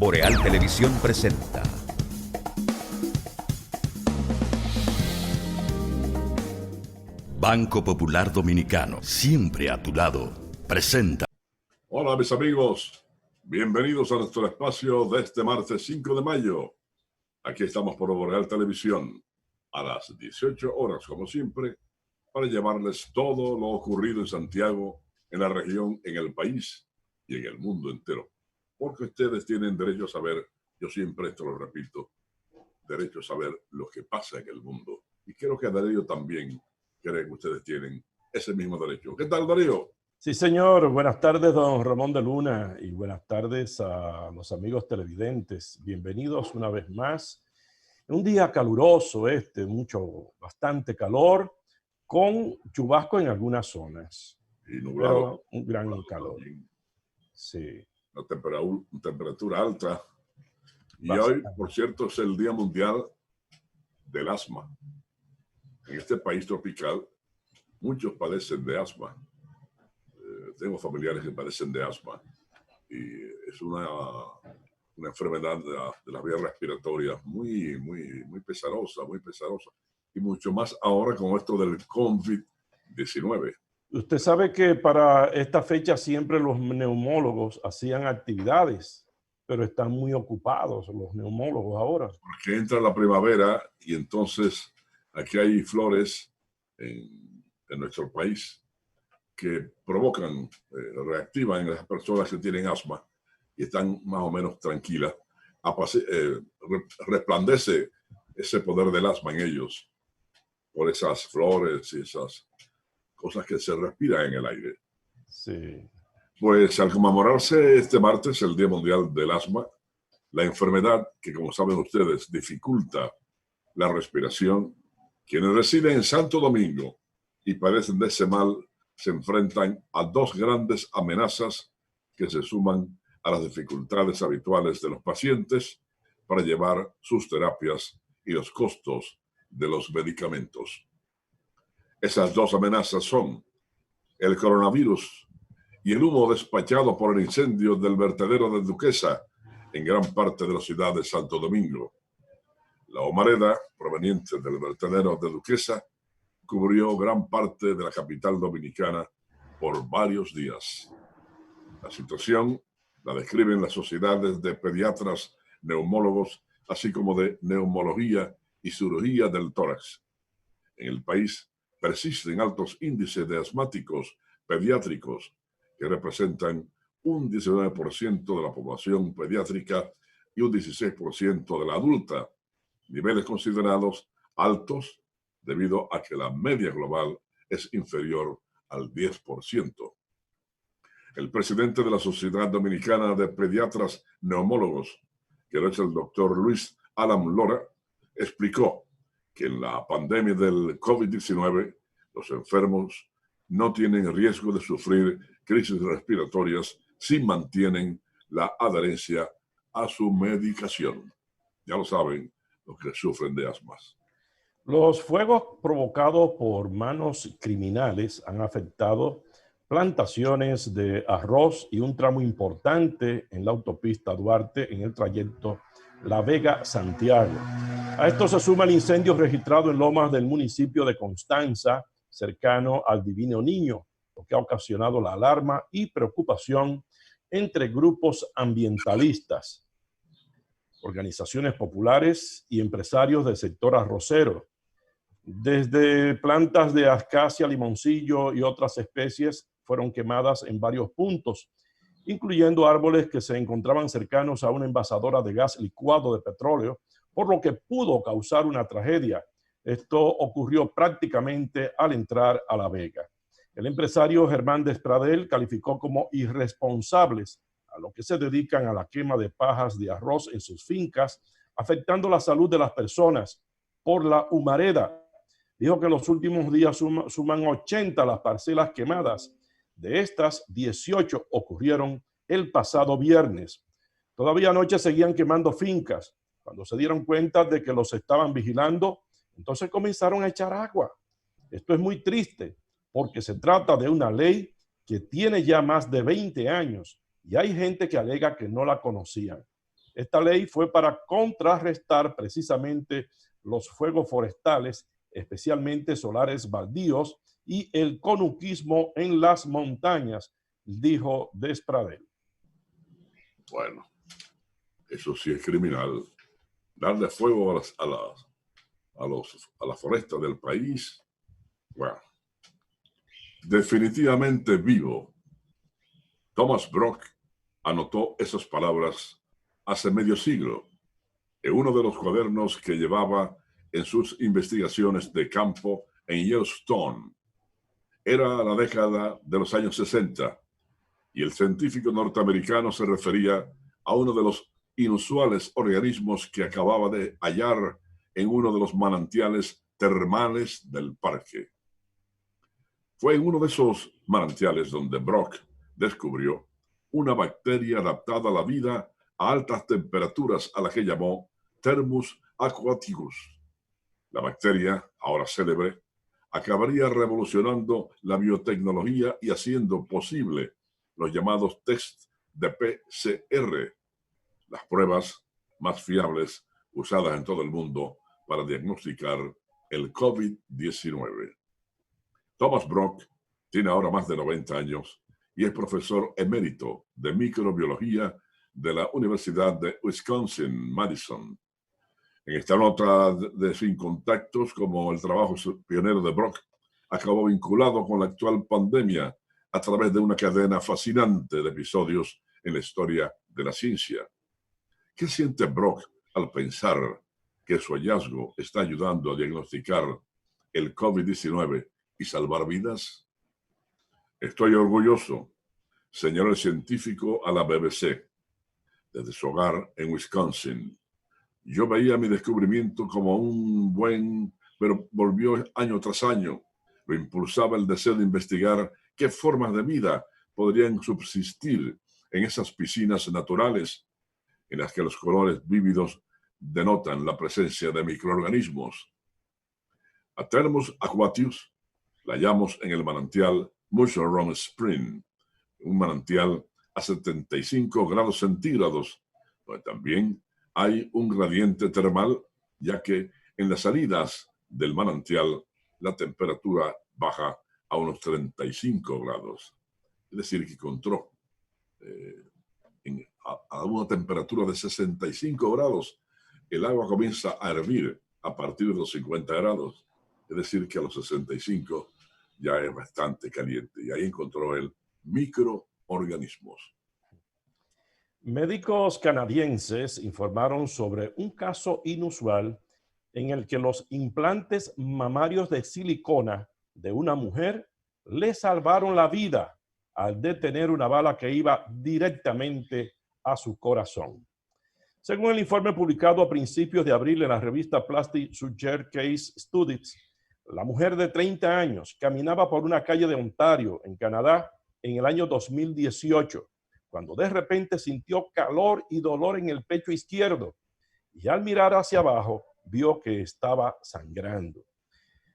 Boreal Televisión presenta Banco Popular Dominicano, siempre a tu lado, presenta. Hola mis amigos, bienvenidos a nuestro espacio de este martes 5 de mayo. Aquí estamos por Boreal Televisión a las 18 horas, como siempre, para llevarles todo lo ocurrido en Santiago, en la región, en el país y en el mundo entero. Porque ustedes tienen derecho a saber, yo siempre esto lo repito, derecho a saber lo que pasa en el mundo. Y creo que Darío también cree que ustedes tienen ese mismo derecho. ¿Qué tal, Darío? Sí, señor. Buenas tardes, don Ramón de Luna, y buenas tardes a los amigos televidentes. Bienvenidos una vez más. Un día caluroso bastante calor, con chubasco en algunas zonas. Y nublado. Pero un gran nublado calor. También. Sí. Una temperatura alta. Y Bastante. hoy, por cierto, es el Día Mundial del Asma. En este país tropical, muchos padecen de asma. Tengo familiares que padecen de asma. Y es una enfermedad de las vías respiratorias muy pesarosa, muy pesarosa. Y mucho más ahora con esto del COVID-19. Usted sabe que para esta fecha siempre los neumólogos hacían actividades, pero están muy ocupados los neumólogos ahora. Porque entra la primavera y entonces aquí hay flores en nuestro país que provocan, reactivan en las personas que tienen asma y están más o menos tranquilas. Resplandece ese poder del asma en ellos por esas flores y esas cosas que se respiran en el aire. Sí. Pues al conmemorarse este martes el Día Mundial del Asma, la enfermedad que, como saben ustedes, dificulta la respiración, quienes residen en Santo Domingo y padecen de ese mal se enfrentan a dos grandes amenazas que se suman a las dificultades habituales de los pacientes para llevar sus terapias y los costos de los medicamentos. Esas dos amenazas son el coronavirus y el humo despachado por el incendio del vertedero de Duquesa en gran parte de la ciudad de Santo Domingo. La humareda proveniente del vertedero de Duquesa cubrió gran parte de la capital dominicana por varios días. La situación la describen las sociedades de pediatras, neumólogos, así como de neumología y cirugía del tórax. En el país persisten altos índices de asmáticos pediátricos que representan un 19% de la población pediátrica y un 16% de la adulta, niveles considerados altos debido a que la media global es inferior al 10%. El presidente de la Sociedad Dominicana de Pediatras Neumólogos, que es el doctor Luis Alan Lora, explicó que en la pandemia del COVID-19 los enfermos no tienen riesgo de sufrir crisis respiratorias si mantienen la adherencia a su medicación. Ya lo saben los que sufren de asmas. Los fuegos provocados por manos criminales han afectado plantaciones de arroz y un tramo importante en la autopista Duarte en el trayecto La Vega-Santiago. A esto se suma el incendio registrado en Lomas del municipio de Constanza, cercano al Divino Niño, lo que ha ocasionado la alarma y preocupación entre grupos ambientalistas, organizaciones populares y empresarios del sector arrocero. Desde plantas de acacia, limoncillo y otras especies fueron quemadas en varios puntos, incluyendo árboles que se encontraban cercanos a una envasadora de gas licuado de petróleo, por lo que pudo causar una tragedia. Esto ocurrió prácticamente al entrar a La Vega. El empresario Germán Despradel calificó como irresponsables a los que se dedican a la quema de pajas de arroz en sus fincas, afectando la salud de las personas por la humareda. Dijo que en los últimos días suman 80 las parcelas quemadas. De estas, 18 ocurrieron el pasado viernes. Todavía anoche seguían quemando fincas. Cuando se dieron cuenta de que los estaban vigilando, entonces comenzaron a echar agua. Esto es muy triste porque se trata de una ley que tiene ya más de 20 años y hay gente que alega que no la conocían. Esta ley fue para contrarrestar precisamente los fuegos forestales, especialmente solares baldíos, y el conuquismo en las montañas, dijo Despradel. Bueno, eso sí es criminal. Darle fuego a la foresta del país. Bueno, definitivamente vivo. Thomas Brock anotó esas palabras hace medio siglo en uno de los cuadernos que llevaba en sus investigaciones de campo en Yellowstone. Era la década de los años 60 y el científico norteamericano se refería a uno de los inusuales organismos que acababa de hallar en uno de los manantiales termales del parque. Fue en uno de esos manantiales donde Brock descubrió una bacteria adaptada a la vida a altas temperaturas, a la que llamó Thermus aquaticus. La bacteria, ahora célebre, acabaría revolucionando la biotecnología y haciendo posible los llamados test de PCR, las pruebas más fiables usadas en todo el mundo para diagnosticar el COVID-19. Thomas Brock tiene ahora más de 90 años y es profesor emérito de microbiología de la Universidad de Wisconsin-Madison. En esta nota de Sin Contactos, como el trabajo pionero de Brock acabó vinculado con la actual pandemia a través de una cadena fascinante de episodios en la historia de la ciencia. ¿Qué siente Brock al pensar que su hallazgo está ayudando a diagnosticar el COVID-19 y salvar vidas? Estoy orgulloso, señaló el científico a la BBC, desde su hogar en Wisconsin. Yo veía mi descubrimiento como un buen, pero volvió año tras año. Lo impulsaba el deseo de investigar qué formas de vida podrían subsistir en esas piscinas naturales en las que los colores vívidos denotan la presencia de microorganismos. A Thermus aquatius la hallamos en el manantial Mushroom Spring, un manantial a 75 grados centígrados, donde también hay un gradiente termal, ya que en las salidas del manantial la temperatura baja a unos 35 grados. Es decir, que encontró a una temperatura de 65 grados, el agua comienza a hervir a partir de los 50 grados. Es decir, que a los 65 ya es bastante caliente. Y ahí encontró él microorganismos. Médicos canadienses informaron sobre un caso inusual en el que los implantes mamarios de silicona de una mujer le salvaron la vida al detener una bala que iba directamente a su corazón. Según el informe publicado a principios de abril en la revista Plastic Surgery Case Studies, la mujer de 30 años caminaba por una calle de Ontario, en Canadá, en el año 2018, cuando de repente sintió calor y dolor en el pecho izquierdo y al mirar hacia abajo vio que estaba sangrando.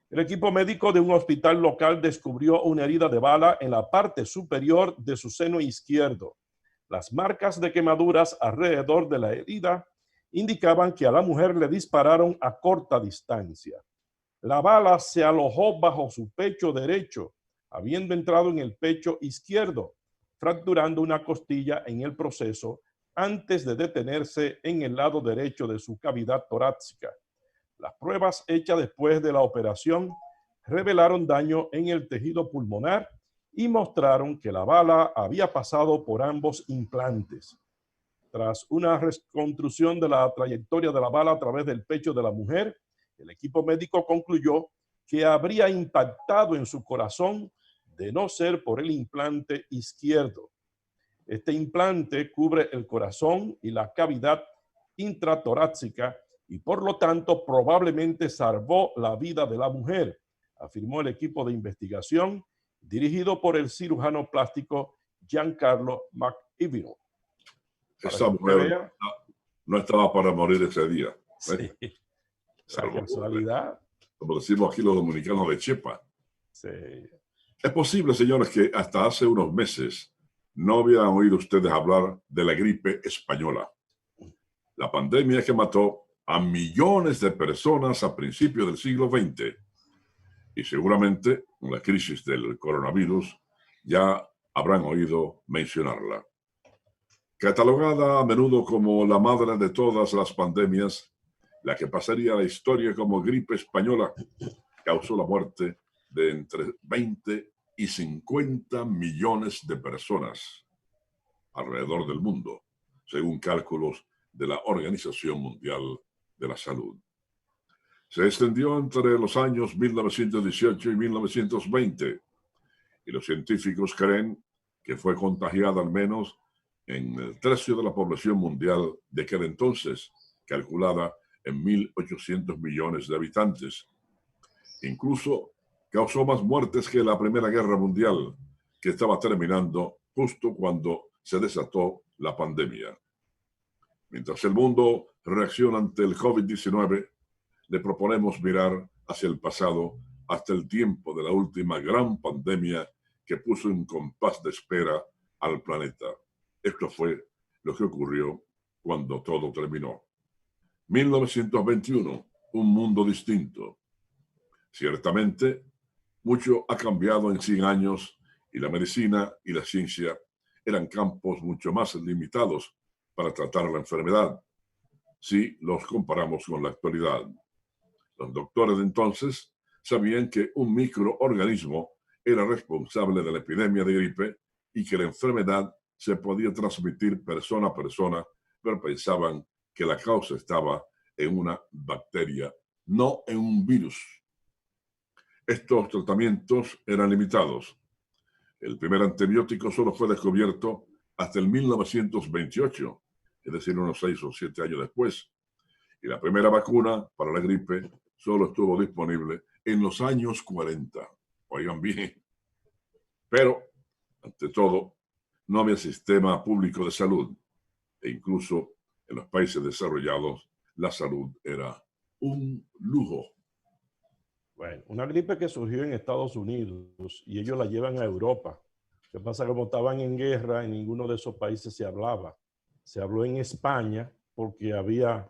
El equipo médico de un hospital local descubrió una herida de bala en la parte superior de su seno izquierdo. Las marcas de quemaduras alrededor de la herida indicaban que a la mujer le dispararon a corta distancia. La bala se alojó bajo su pecho derecho, habiendo entrado en el pecho izquierdo, fracturando una costilla en el proceso antes de detenerse en el lado derecho de su cavidad torácica. Las pruebas hechas después de la operación revelaron daño en el tejido pulmonar y mostraron que la bala había pasado por ambos implantes. Tras una reconstrucción de la trayectoria de la bala a través del pecho de la mujer, el equipo médico concluyó que habría impactado en su corazón de no ser por el implante izquierdo. Este implante cubre el corazón y la cavidad intratorácica y por lo tanto probablemente salvó la vida de la mujer, afirmó el equipo de investigación dirigido por el cirujano plástico Giancarlo McEvino. Esa mujer no estaba para morir ese día. Sí. La casualidad. Como decimos aquí los dominicanos, de chepa. Sí. Es posible, señores, que hasta hace unos meses no habían oído ustedes hablar de la gripe española. la pandemia que mató a millones de personas a principios del siglo XX. Y seguramente con la crisis del coronavirus ya habrán oído mencionarla. Catalogada a menudo como la madre de todas las pandemias, la que pasaría a la historia como gripe española causó la muerte de entre 20 y 50 millones de personas alrededor del mundo, según cálculos de la Organización Mundial de la Salud. Se extendió entre los años 1918 y 1920, y los científicos creen que fue contagiada al menos en el tercio de la población mundial de aquel entonces, calculada en 1.800 millones de habitantes. Incluso causó más muertes que la Primera Guerra Mundial, que estaba terminando justo cuando se desató la pandemia. Mientras el mundo reacciona ante el COVID-19, le proponemos mirar hacia el pasado hasta el tiempo de la última gran pandemia que puso en compás de espera al planeta. Esto fue lo que ocurrió cuando todo terminó. 1921, un mundo distinto. Ciertamente, mucho ha cambiado en 100 años y la medicina y la ciencia eran campos mucho más limitados para tratar la enfermedad, si los comparamos con la actualidad. Los doctores de entonces sabían que un microorganismo era responsable de la epidemia de gripe y que la enfermedad se podía transmitir persona a persona, pero pensaban que la causa estaba en una bacteria, no en un virus. Estos tratamientos eran limitados. El primer antibiótico solo fue descubierto hasta el 1928, es decir, unos 6 o 7 años después. Y la primera vacuna para la gripe solo estuvo disponible en los años 40. Oigan bien. Pero, ante todo, no había sistema público de salud. E incluso en los países desarrollados, la salud era un lujo. Bueno, una gripe que surgió en Estados Unidos y ellos la llevan a Europa. Lo que pasa, como estaban en guerra, en ninguno de esos países se hablaba. Se habló en España porque había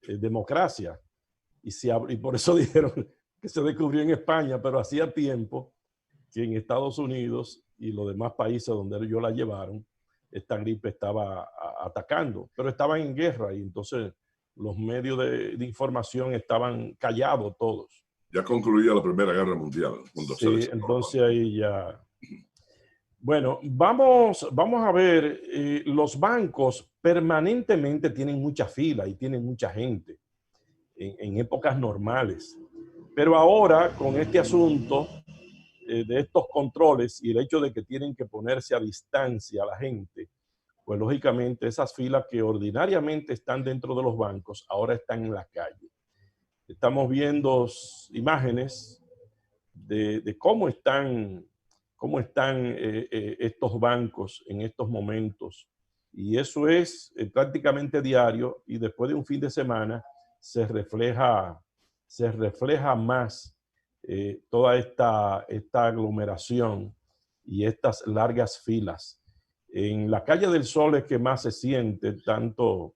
democracia. Y por eso dijeron que se descubrió en España, pero hacía tiempo que en Estados Unidos y los demás países donde ellos la llevaron, esta gripe estaba atacando, pero estaban en guerra y entonces los medios de información estaban callados todos. Ya concluía la Primera Guerra Mundial. Sí, entonces ahí ya... Bueno, vamos a ver, los bancos permanentemente tienen mucha fila y tienen mucha gente en épocas normales. Pero ahora, con este asunto de estos controles y el hecho de que tienen que ponerse a distancia a la gente, pues lógicamente esas filas que ordinariamente están dentro de los bancos, ahora están en la calle. Estamos viendo imágenes de cómo están estos bancos en estos momentos. Y eso es prácticamente diario, y después de un fin de semana se refleja más toda esta aglomeración y estas largas filas. En la calle del Sol es que más se siente, tanto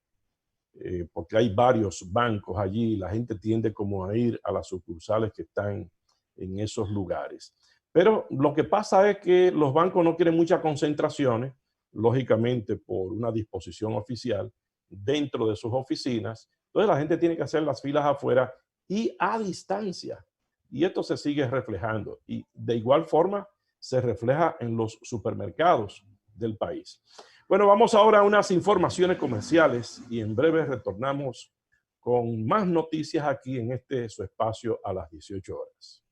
porque hay varios bancos allí, la gente tiende como a ir a las sucursales que están en esos lugares. Pero lo que pasa es que los bancos no quieren muchas concentraciones, lógicamente por una disposición oficial dentro de sus oficinas. Entonces la gente tiene que hacer las filas afuera y a distancia. Y esto se sigue reflejando. Y de igual forma se refleja en los supermercados del país. Bueno, vamos ahora a unas informaciones comerciales y en breve retornamos con más noticias aquí en su espacio a las 18 horas.